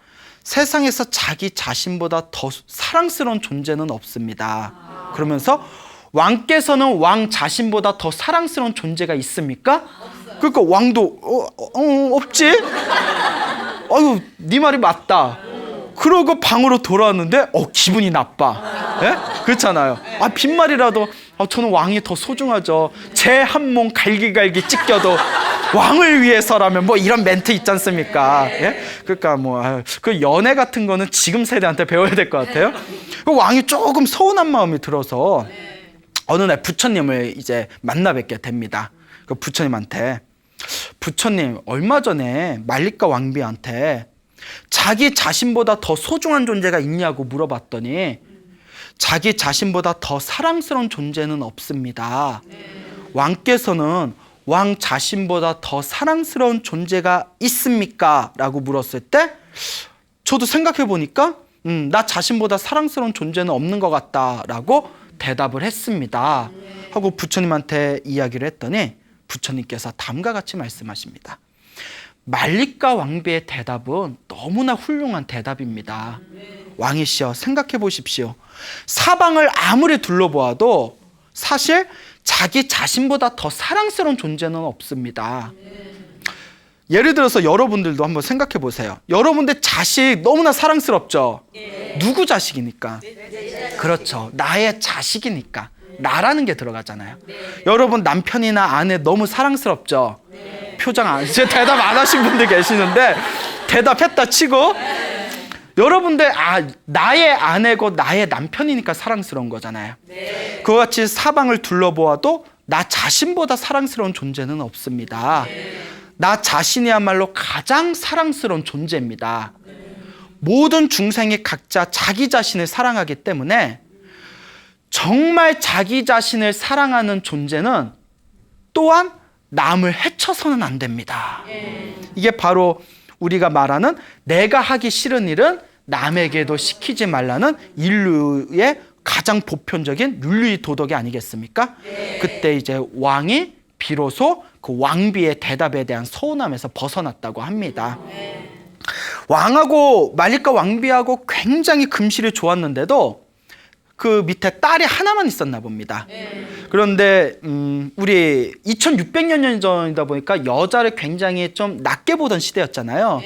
세상에서 자기 자신보다 더 사랑스러운 존재는 없습니다. 그러면서 왕께서는 왕 자신보다 더 사랑스러운 존재가 있습니까? 그러니까 왕도 없지? 아유, 네 말이 맞다. 그러고 방으로 돌아왔는데 기분이 나빠. 예? 그렇잖아요. 빈말이라도 저는 왕이 더 소중하죠. 제 한 몸 갈기갈기 찢겨도 왕을 위해서라면 뭐 이런 멘트 있지 않습니까? 예? 그러니까 그 연애 같은 거는 지금 세대한테 배워야 될 것 같아요. 그 왕이 조금 서운한 마음이 들어서 어느 날 부처님을 이제 만나 뵙게 됩니다. 그 부처님한테 부처님 얼마 전에 말리까 왕비한테 자기 자신보다 더 소중한 존재가 있냐고 물어봤더니 자기 자신보다 더 사랑스러운 존재는 없습니다. 왕께서는 왕 자신보다 더 사랑스러운 존재가 있습니까? 라고 물었을 때 저도 생각해 보니까 나 자신보다 사랑스러운 존재는 없는 것 같다라고 대답을 했습니다. 하고 부처님한테 이야기를 했더니 부처님께서 다음과 같이 말씀하십니다. 말리까 왕비의 대답은 너무나 훌륭한 대답입니다. 왕이시여 생각해 보십시오. 사방을 아무리 둘러보아도 사실 자기 자신보다 더 사랑스러운 존재는 없습니다. 예를 들어서 여러분들도 한번 생각해 보세요. 여러분들 자식 너무나 사랑스럽죠? 누구 자식이니까? 그렇죠. 나의 자식이니까. 나라는 게 들어가잖아요. 여러분 남편이나 아내 너무 사랑스럽죠? 표정 안, 대답 안 하신 분들 계시는데 대답했다 치고 여러분들 나의 아내고 나의 남편이니까 사랑스러운 거잖아요. 그와 같이 사방을 둘러보아도 나 자신보다 사랑스러운 존재는 없습니다. 나 자신이야말로 가장 사랑스러운 존재입니다. 모든 중생이 각자 자기 자신을 사랑하기 때문에 정말 자기 자신을 사랑하는 존재는 또한 남을 해쳐서는 안 됩니다. 이게 바로 우리가 말하는 내가 하기 싫은 일은 남에게도 시키지 말라는 인류의 가장 보편적인 윤리 도덕이 아니겠습니까? 그때 이제 왕이 비로소 그 왕비의 대답에 대한 서운함에서 벗어났다고 합니다. 왕하고 말리카 왕비하고 굉장히 금실이 좋았는데도 그 밑에 딸이 하나만 있었나 봅니다. 그런데 우리 2600년 전이다 보니까 여자를 굉장히 좀 낮게 보던 시대였잖아요.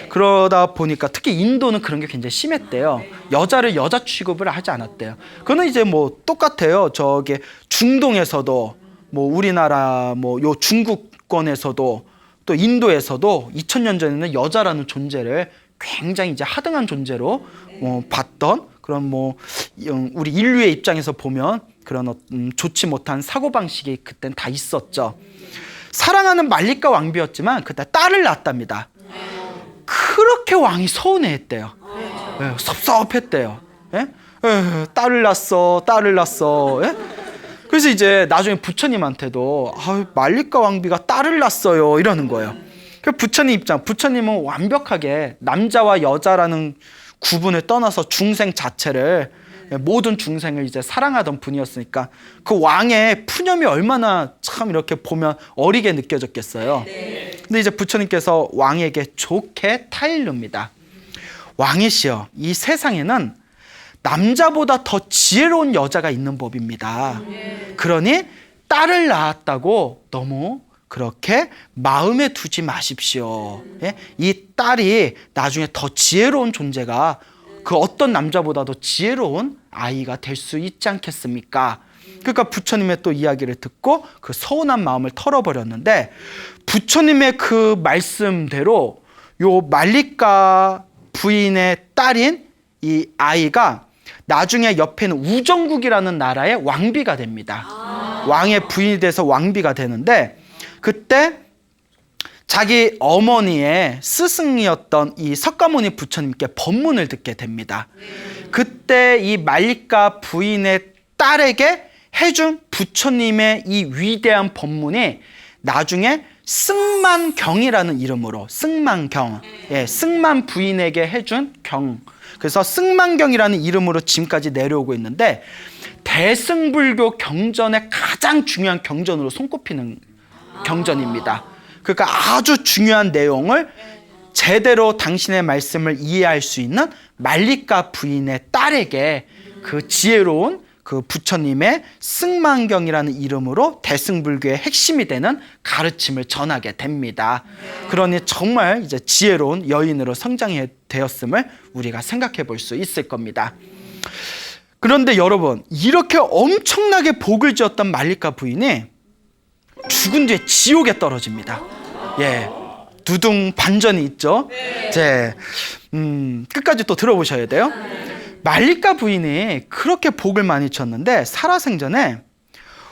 그러다 보니까 특히 인도는 그런 게 굉장히 심했대요. 여자를 여자 취급을 하지 않았대요. 그거는 이제 뭐 똑같아요. 저기 중동에서도 뭐 우리나라 뭐 요 중국권에서도 또 인도에서도 2000년 전에는 여자라는 존재를 굉장히 이제 하등한 존재로 봤던 그런 뭐 우리 인류의 입장에서 보면 그런 좋지 못한 사고방식이 그땐 다 있었죠. 사랑하는 말리카 왕비였지만 그때 딸을 낳았답니다. 그렇게 왕이 서운해했대요. 예, 섭섭했대요. 예? 딸을 낳았어. 예? 그래서 이제 나중에 부처님한테도 말리카 왕비가 딸을 낳았어요 이러는 거예요. 그 부처님 입장, 부처님은 완벽하게 남자와 여자라는 구분을 떠나서 중생 자체를 모든 중생을 이제 사랑하던 분이었으니까 그 왕의 푸념이 얼마나 참 이렇게 보면 어리게 느껴졌겠어요. 근데 이제 부처님께서 왕에게 좋게 타일릅니다. 왕이시여, 이 세상에는 남자보다 더 지혜로운 여자가 있는 법입니다. 그러니 딸을 낳았다고 너무 그렇게 마음에 두지 마십시오. 예? 이 딸이 나중에 더 지혜로운 존재가 그 어떤 남자보다도 지혜로운 아이가 될 수 있지 않겠습니까? 그러니까 부처님의 또 이야기를 듣고 그 서운한 마음을 털어버렸는데 부처님의 그 말씀대로 요 말리카 부인의 딸인 이 아이가 나중에 옆에는 우정국이라는 나라의 왕비가 됩니다. 왕의 부인이 돼서 왕비가 되는데 그때 자기 어머니의 스승이었던 이 석가모니 부처님께 법문을 듣게 됩니다. 그때 이 말리카 부인의 딸에게 해준 부처님의 이 위대한 법문이 나중에 승만경이라는 이름으로 승만경, 예, 승만 부인에게 해준 경, 그래서 승만경이라는 이름으로 지금까지 내려오고 있는데 대승불교 경전의 가장 중요한 경전으로 손꼽히는 경전입니다. 그러니까 아주 중요한 내용을 제대로 당신의 말씀을 이해할 수 있는 말리카 부인의 딸에게 그 지혜로운 그 부처님의 승만경이라는 이름으로 대승불교의 핵심이 되는 가르침을 전하게 됩니다. 그러니 정말 이제 지혜로운 여인으로 성장해 되었음을 우리가 생각해 볼 수 있을 겁니다. 그런데 여러분, 이렇게 엄청나게 복을 지었던 말리카 부인이 죽은 뒤에 지옥에 떨어집니다. 예, 두둥 반전이 있죠. 네. 끝까지 또 들어보셔야 돼요. 말리카 부인이 그렇게 복을 많이 쳤는데 살아생전에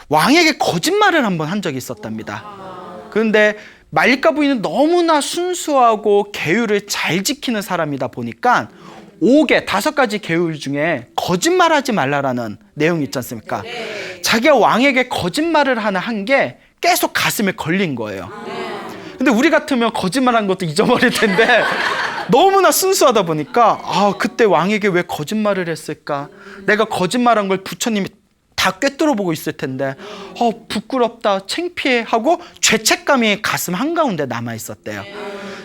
왕에게 거짓말을 한번 한 적이 있었답니다. 그런데 말리카 부인은 너무나 순수하고 계율을 잘 지키는 사람이다 보니까 5가지 계율 중에 거짓말하지 말라라는 내용이 있지 않습니까? 자기가 왕에게 거짓말을 하나 한 게 계속 가슴에 걸린 거예요. 근데 우리 같으면 거짓말한 것도 잊어버릴 텐데 너무나 순수하다 보니까 그때 왕에게 왜 거짓말을 했을까? 내가 거짓말한 걸 부처님이 다 꿰뚫어 보고 있을 텐데 부끄럽다, 창피해 하고 죄책감이 가슴 한가운데 남아 있었대요.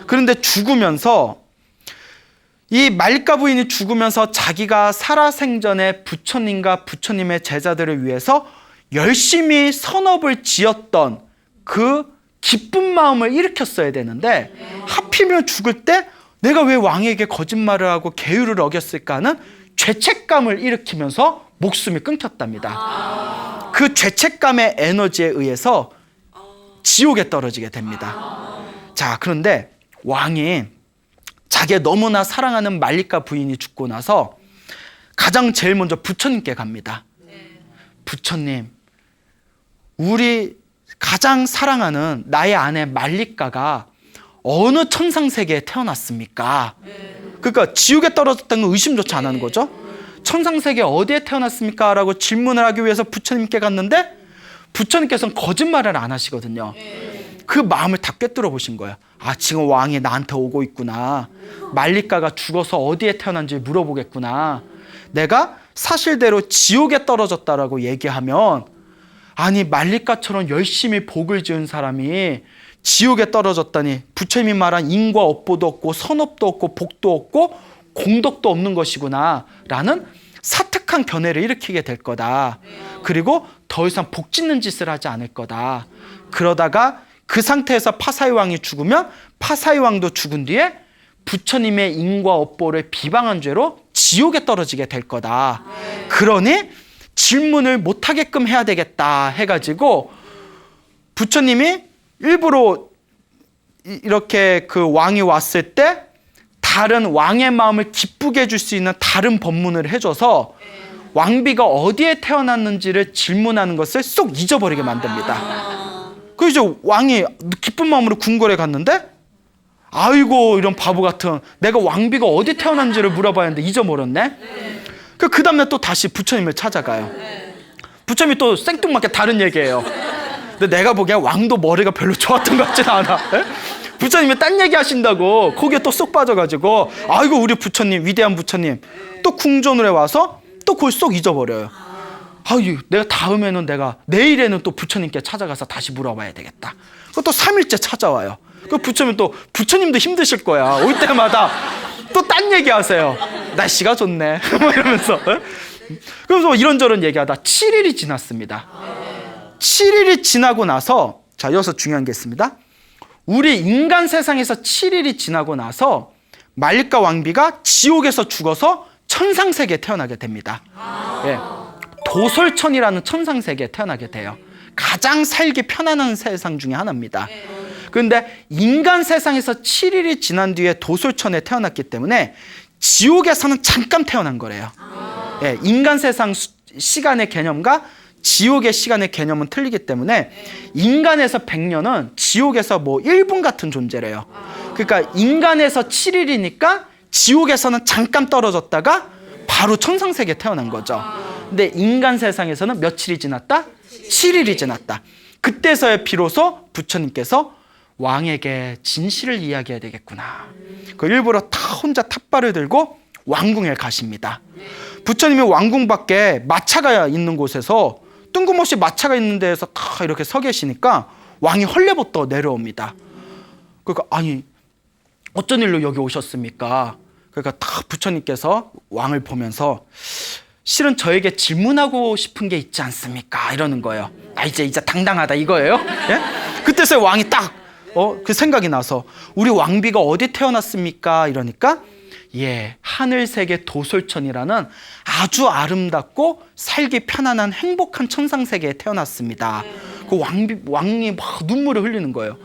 그런데 죽으면서 이 말리카 부인이 죽으면서 자기가 살아생전에 부처님과 부처님의 제자들을 위해서 열심히 선업을 지었던 그 기쁜 마음을 일으켰어야 되는데 하필이면 죽을 때 내가 왜 왕에게 거짓말을 하고 계율을 어겼을까 하는 죄책감을 일으키면서 목숨이 끊겼답니다. 그 죄책감의 에너지에 의해서 지옥에 떨어지게 됩니다. 자, 그런데 왕이 자기가 너무나 사랑하는 말리카 부인이 죽고 나서 가장 제일 먼저 부처님께 갑니다. 부처님, 우리 가장 사랑하는 나의 아내 말리카가 어느 천상세계에 태어났습니까? 그러니까 지옥에 떨어졌다는 건 의심조차 안 하는 거죠. 천상세계 어디에 태어났습니까? 라고 질문을 하기 위해서 부처님께 갔는데 부처님께서는 거짓말을 안 하시거든요. 그 마음을 다 꿰뚫어 보신 거예요. 지금 왕이 나한테 오고 있구나. 말리카가 죽어서 어디에 태어난지 물어보겠구나. 내가 사실대로 지옥에 떨어졌다라고 얘기하면, 아니 말리가처럼 열심히 복을 지은 사람이 지옥에 떨어졌다니, 부처님이 말한 인과 업보도 없고 선업도 없고 복도 없고 공덕도 없는 것이구나 라는 사특한 견해를 일으키게 될 거다. 그리고 더 이상 복 짓는 짓을 하지 않을 거다. 그러다가 그 상태에서 파사이 왕이 죽으면 파사이 왕도 죽은 뒤에 부처님의 인과 업보를 비방한 죄로 지옥에 떨어지게 될 거다. 그러니 질문을 못하게끔 해야 되겠다 해가지고 부처님이 일부러 이렇게 그 왕이 왔을 때 다른 왕의 마음을 기쁘게 해줄 수 있는 다른 법문을 해줘서 왕비가 어디에 태어났는지를 질문하는 것을 쏙 잊어버리게 만듭니다. 그 이제 왕이 기쁜 마음으로 궁궐에 갔는데, 아이고 이런 바보 같은, 내가 왕비가 어디 태어난지를 물어봐야 하는데 잊어버렸네. 그 다음에 또 다시 부처님을 찾아가요. 부처님이 또 생뚱맞게 다른 얘기예요. 근데 내가 보기엔 왕도 머리가 별로 좋았던 것 같진 않아. 부처님이 딴 얘기 하신다고 거기에 또 쏙 빠져가지고, 아이고 우리 부처님, 위대한 부처님, 또 궁전으로 와서 또 그걸 쏙 잊어버려요. 아유, 내가 다음에는 내일에는 또 부처님께 찾아가서 다시 물어봐야 되겠다. 그것도 3일째 찾아와요. 그 부처님도 힘드실 거야. 올 때마다 또 딴 얘기 하세요. 날씨가 좋네. 뭐 이러면서. 그래서 이런저런 얘기하다 7일이 지났습니다. 7일이 지나고 나서, 자, 여기서 중요한 게 있습니다. 우리 인간 세상에서 7일이 지나고 나서 말리가 왕비가 지옥에서 죽어서 천상세계에 태어나게 됩니다. 예, 도솔천이라는 천상세계에 태어나게 돼요. 가장 살기 편안한 세상 중에 하나입니다. 그런데 인간 세상에서 7일이 지난 뒤에 도솔천에 태어났기 때문에 지옥에서는 잠깐 태어난 거래요. 예, 인간 세상 시간의 개념과 지옥의 시간의 개념은 틀리기 때문에 인간에서 100년은 지옥에서 뭐 1분 같은 존재래요. 그러니까 인간에서 7일이니까 지옥에서는 잠깐 떨어졌다가 바로 천상세계에 태어난 거죠. 근데 인간 세상에서는 며칠이 지났다? 7일이 지났다. 그때서야 비로소 부처님께서 왕에게 진실을 이야기해야 되겠구나. 그 일부러 다 혼자 탑발을 들고 왕궁에 가십니다. 부처님이 왕궁 밖에 마차가 있는 곳에서 뜬금없이 마차가 있는 데에서 다 이렇게 서 계시니까 왕이 헐레벌떡 내려옵니다. 그러니까 아니 어쩐 일로 여기 오셨습니까? 그러니까 딱 부처님께서 왕을 보면서 실은 저에게 질문하고 싶은 게 있지 않습니까? 이러는 거예요. 아 이제 당당하다 이거예요. 예? 그때서야 왕이 딱 그 생각이 나서 우리 왕비가 어디 태어났습니까? 이러니까 예, 하늘세계 도솔천이라는 아주 아름답고 살기 편안한 행복한 천상세계에 태어났습니다. 그 왕이 막 눈물을 흘리는 거예요.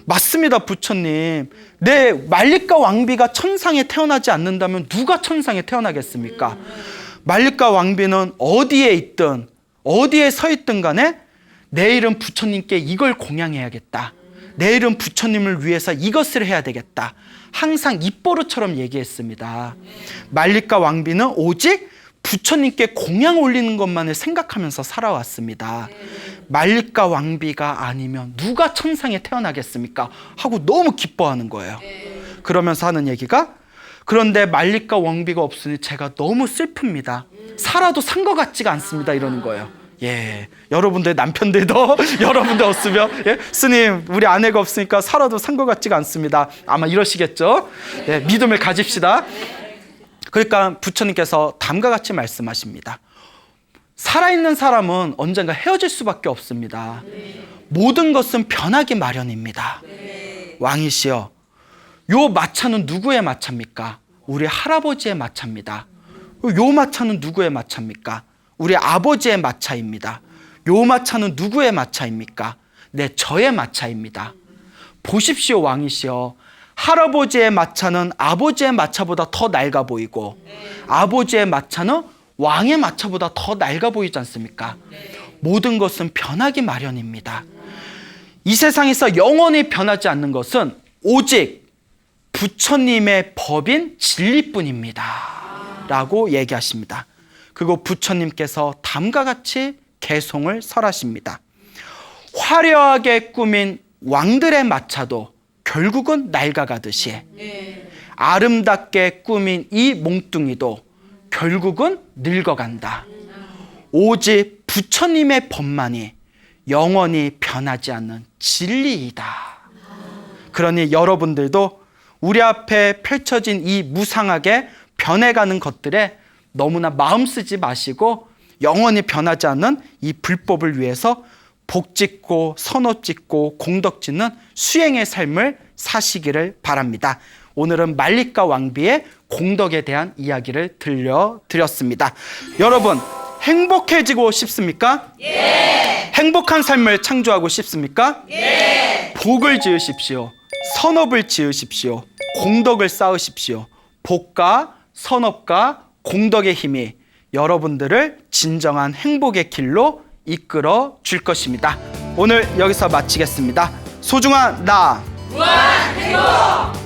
맞습니다, 부처님. 내 말리가 왕비가 천상에 태어나지 않는다면 누가 천상에 태어나겠습니까? 말리가 왕비는 어디에 있든 어디에 서 있든 간에 내일은 부처님께 이걸 공양해야겠다. 내일은 부처님을 위해서 이것을 해야 되겠다. 항상 입버릇처럼 얘기했습니다. 말리가 왕비는 오직 부처님께 공양 올리는 것만을 생각하면서 살아왔습니다. 말리가 왕비가 아니면 누가 천상에 태어나겠습니까? 하고 너무 기뻐하는 거예요. 그러면서 하는 얘기가, 그런데 말리가 왕비가 없으니 제가 너무 슬픕니다. 살아도 산 것 같지가 않습니다. 이러는 거예요. 예, 여러분들 남편들도 여러분들 없으면 예? 스님 우리 아내가 없으니까 살아도 산 것 같지가 않습니다. 아마 이러시겠죠. 예, 믿음을 가집시다. 그러니까 부처님께서 다음과 같이 말씀하십니다. 살아있는 사람은 언젠가 헤어질 수밖에 없습니다. 모든 것은 변하기 마련입니다. 왕이시여, 요 마차는 누구의 마차입니까? 우리 할아버지의 마차입니다. 요 마차는 누구의 마차입니까? 우리 아버지의 마차입니다. 요 마차는 누구의 마차입니까? 네, 저의 마차입니다. 보십시오, 왕이시여. 할아버지의 마차는 아버지의 마차보다 더 낡아 보이고 아버지의 마차는 왕의 마차보다 더 낡아 보이지 않습니까? 모든 것은 변하기 마련입니다. 이 세상에서 영원히 변하지 않는 것은 오직 부처님의 법인 진리뿐입니다. 라고 얘기하십니다. 그리고 부처님께서 다음과 같이 개송을 설하십니다. 화려하게 꾸민 왕들의 마차도 결국은 낡아가듯이 아름답게 꾸민 이 몽뚱이도 결국은 늙어간다. 오직 부처님의 법만이 영원히 변하지 않는 진리이다. 그러니 여러분들도 우리 앞에 펼쳐진 이 무상하게 변해가는 것들에 너무나 마음 쓰지 마시고 영원히 변하지 않는 이 불법을 위해서 복 짓고 선호 짓고 공덕 짓는 수행의 삶을 사시기를 바랍니다. 오늘은 말리가 왕비의 공덕에 대한 이야기를 들려드렸습니다. 여러분, 행복해지고 싶습니까? 예! 행복한 삶을 창조하고 싶습니까? 예! 복을 지으십시오. 선업을 지으십시오. 공덕을 쌓으십시오. 복과 선업과 공덕의 힘이 여러분들을 진정한 행복의 길로 이끌어 줄 것입니다. 오늘 여기서 마치겠습니다. 소중한 나 무한 행복.